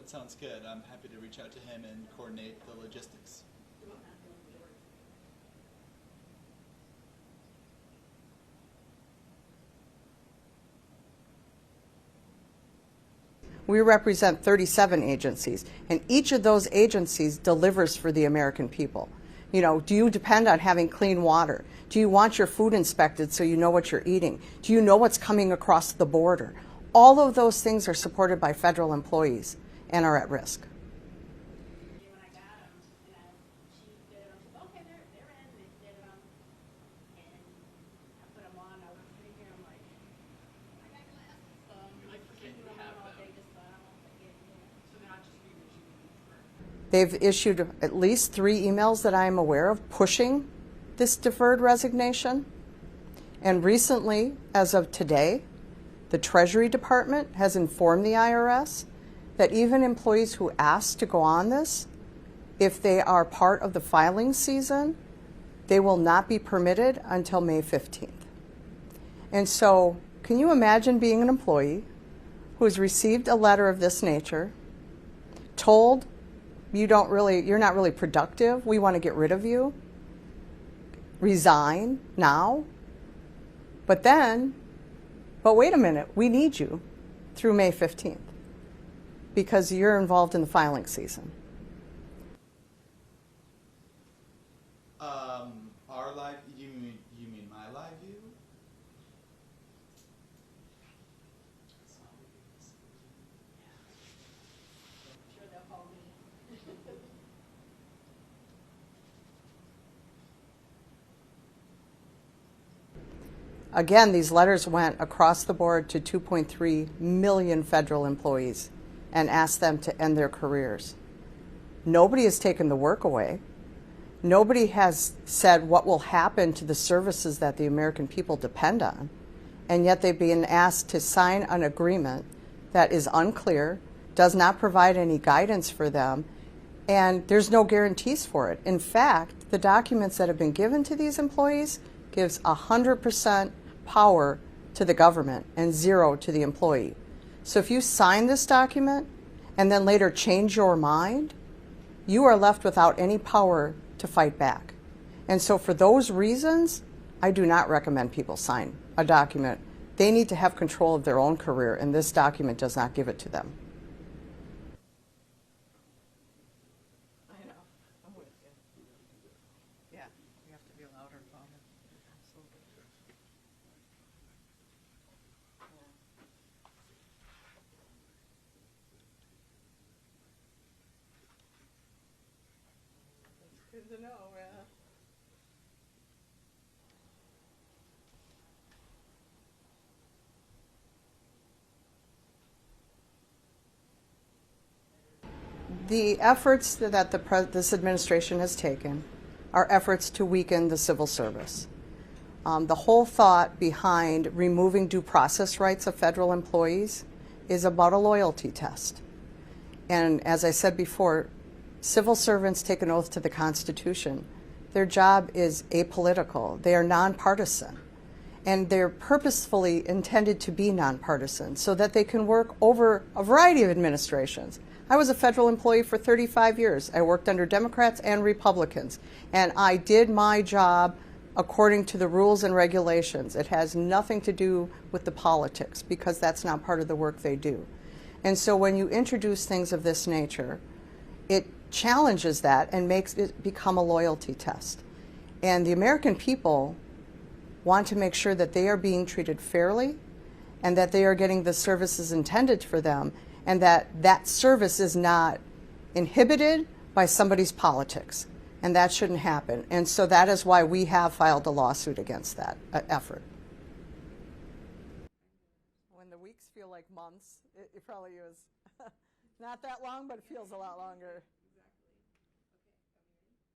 That sounds good. I'm happy to reach out to him and coordinate the logistics. We represent 37 agencies, and each of those agencies delivers for the American people. You know, do you depend on having clean water? Do you want your food inspected so you know what you're eating? Do you know what's coming across the border? All of those things are supported by federal employees and are at risk. They've issued at least 3 emails that I am aware of pushing this deferred resignation. And recently, as of today, the Treasury Department has informed the IRS that even employees who ask to go on this, if they are part of the filing season, they will not be permitted until May 15th. And so, can you imagine being an employee who has received a letter of this nature, told you're not really productive, we want to get rid of you, resign now, but wait a minute, we need you through May 15th because you're involved in the filing season. Our live, you mean my live view? Sure they'll call me. Again, these letters went across the board to 2.3 million federal employees and asked them to end their careers. Nobody has taken the work away. Nobody has said what will happen to the services that the American people depend on. And yet they've been asked to sign an agreement that is unclear, does not provide any guidance for them, and there's no guarantees for it. In fact, the documents that have been given to these employees gives 100% power to the government and 0 to the employee. So if you sign this document and then later change your mind, you are left without any power to fight back. And so for those reasons, I do not recommend people sign a document. They need to have control of their own career, and this document does not give it to them. I know. I'm with you. Yeah, you have to be louder about it. Absolutely. It's good to know, yeah. The efforts that this administration has taken are efforts to weaken the civil service. The whole thought behind removing due process rights of federal employees is about a loyalty test. And as I said before, civil servants take an oath to the Constitution. Their job is apolitical. They are nonpartisan. And they're purposefully intended to be nonpartisan so that they can work over a variety of administrations. I was a federal employee for 35 years. I worked under Democrats and Republicans, and I did my job according to the rules and regulations. It has nothing to do with the politics because that's not part of the work they do. And so when you introduce things of this nature, it challenges that and makes it become a loyalty test. And the American people want to make sure that they are being treated fairly and that they are getting the services intended for them, and that service is not inhibited by somebody's politics. And that shouldn't happen. And so that is why we have filed a lawsuit against that effort. When the weeks feel like months, it probably is not that long, but it feels a lot longer.